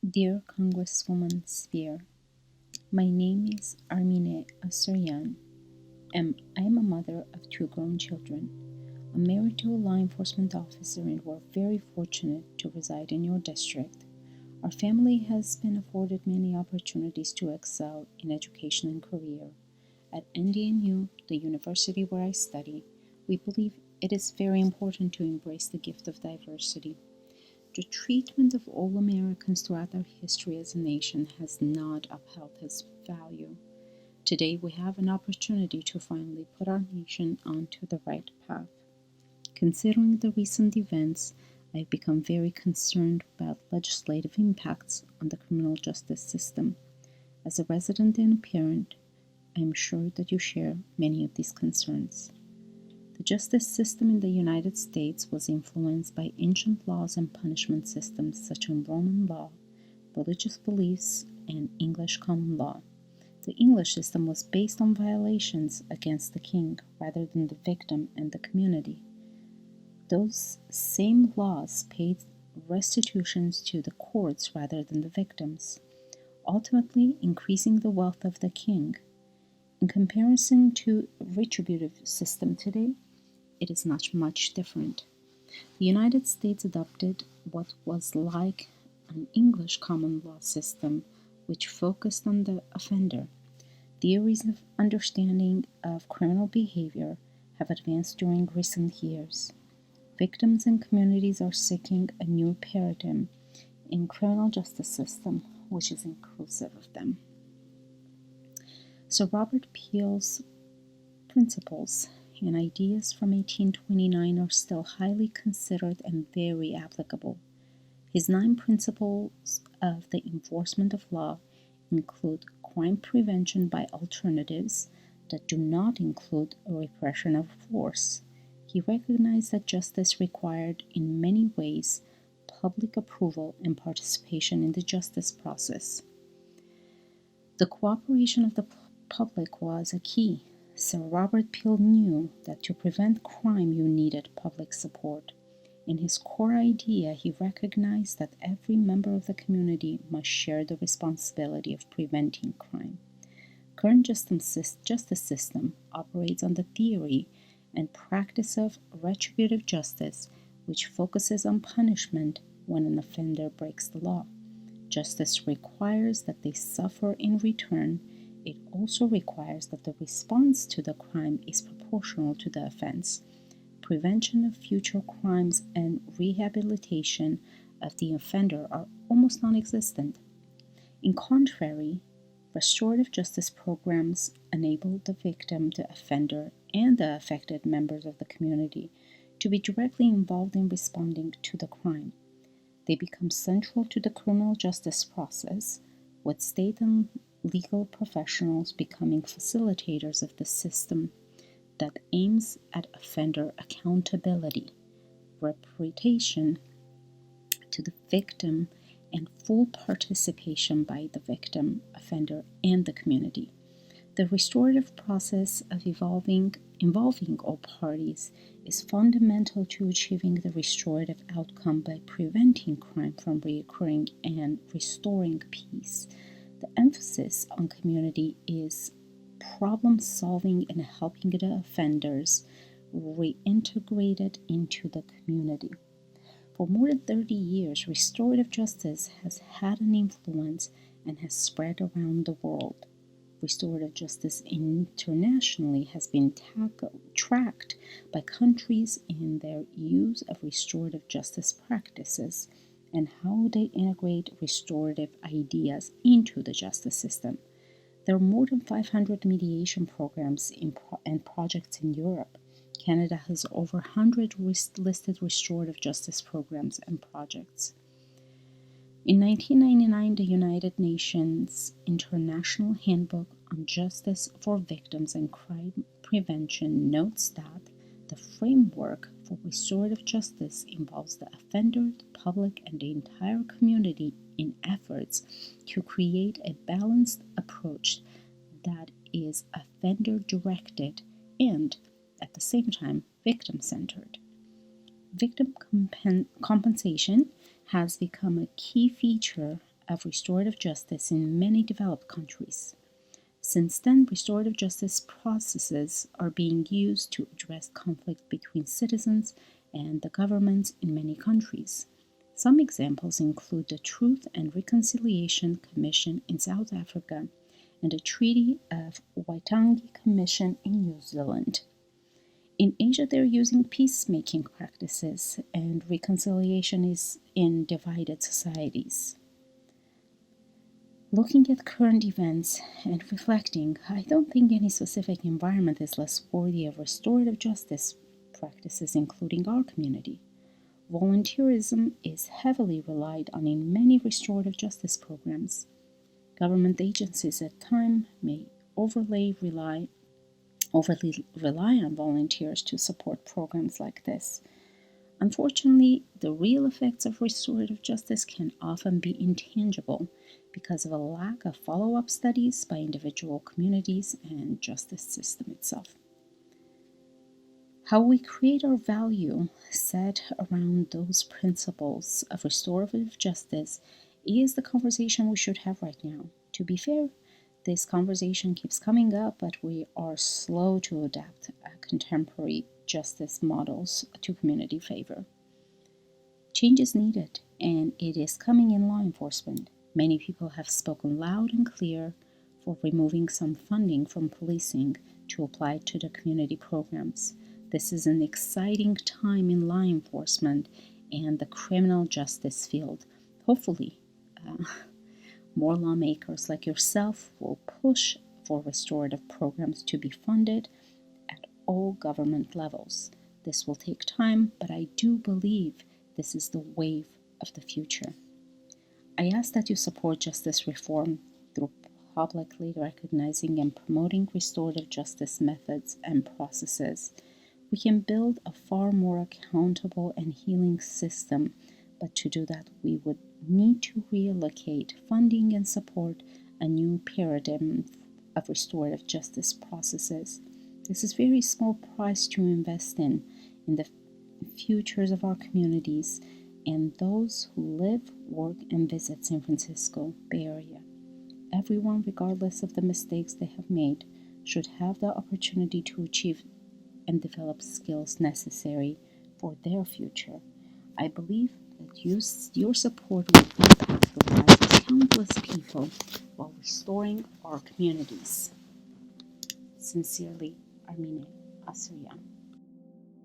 Dear Congresswoman Speier, my name is Armenian, and I am a mother of two grown children. I'm married to a law enforcement officer, and we're very fortunate to reside in your district. Our family has been afforded many opportunities to excel in education and career. At NDNU, the university where I study, we believe it is very important to embrace the gift of diversity. The treatment of all Americans throughout our history as a nation has not upheld this value. Today, we have an opportunity to finally put our nation onto the right path. Considering the recent events, I've become very concerned about legislative impacts on the criminal justice system. As a resident and a parent, I am sure that you share many of these concerns. The justice system in the United States was influenced by ancient laws and punishment systems such as Roman law, religious beliefs, and English common law. The English system was based on violations against the king rather than the victim and the community. Those same laws paid restitutions to the courts rather than the victims, ultimately increasing the wealth of the king. In comparison to a retributive system today, it is not much different. The United States adopted what was like an English common law system, which focused on the offender. Theories of understanding of criminal behavior have advanced during recent years. Victims and communities are seeking a new paradigm in criminal justice system, which is inclusive of them. So Robert Peel's principles and ideas from 1829 are still highly considered and very applicable. His 9 principles of the enforcement of law include crime prevention by alternatives that do not include a repression of force. He recognized that justice required, in many ways, public approval and participation in the justice process. The cooperation of the public was a key. Sir Robert Peel knew that to prevent crime you needed public support. In his core idea, he recognized that every member of the community must share the responsibility of preventing crime. Current justice system operates on the theory and practice of retributive justice, which focuses on punishment when an offender breaks the law. Justice requires that they suffer in return. It also requires that the response to the crime is proportional to the offense. Prevention of future crimes and rehabilitation of the offender are almost non-existent. In contrary, restorative justice programs enable the victim, the offender, and the affected members of the community to be directly involved in responding to the crime. They become central to the criminal justice process, with state and legal professionals becoming facilitators of the system that aims at offender accountability, reparation to the victim, and full participation by the victim, offender, and the community. The restorative process of involving all parties is fundamental to achieving the restorative outcome by preventing crime from reoccurring and restoring peace. The emphasis on community is problem solving and helping the offenders reintegrated into the community. For more than 30 years, restorative justice has had an influence and has spread around the world. Restorative justice internationally has been tracked by countries in their use of restorative justice practices and how they integrate restorative ideas into the justice system. There are more than 500 mediation programs and projects in Europe. Canada has over 100 listed restorative justice programs and projects. In 1999, the United Nations International Handbook on Justice for Victims and Crime Prevention notes that the framework for restorative justice involves the offender, the public, and the entire community in efforts to create a balanced approach that is offender-directed and, at the same time, victim-centered. Victim compensation has become a key feature of restorative justice in many developed countries. Since then, restorative justice processes are being used to address conflict between citizens and the governments in many countries. Some examples include the Truth and Reconciliation Commission in South Africa and the Treaty of Waitangi Commission in New Zealand. In Asia, they're using peacemaking practices, and reconciliation is in divided societies. Looking at current events and reflecting, I don't think any specific environment is less worthy of restorative justice practices, including our community. Volunteerism is heavily relied on in many restorative justice programs. Government agencies at times may overly rely on volunteers to support programs like this. Unfortunately, the real effects of restorative justice can often be intangible because of a lack of follow-up studies by individual communities and justice system itself. How we create our value set around those principles of restorative justice is the conversation we should have right now. To be fair, this conversation keeps coming up, but we are slow to adapt contemporary justice models to community favor. Change is needed, and it is coming in law enforcement. Many people have spoken loud and clear for removing some funding from policing to apply to the community programs. This is an exciting time in law enforcement and the criminal justice field. Hopefully, more lawmakers like yourself will push for restorative programs to be funded at all government levels. This will take time, but I do believe this is the wave of the future. I ask that you support justice reform through publicly recognizing and promoting restorative justice methods and processes. We can build a far more accountable and healing system, but to do that, we would need to reallocate funding and support a new paradigm of restorative justice processes. This is a very small price to invest in the futures of our communities and those who live, work, and visit San Francisco Bay Area. Everyone, regardless of the mistakes they have made, should have the opportunity to achieve and develop skills necessary for their future. I believe that your support will impact the lives of countless people while restoring our communities. Sincerely, Armenian, Assyrian.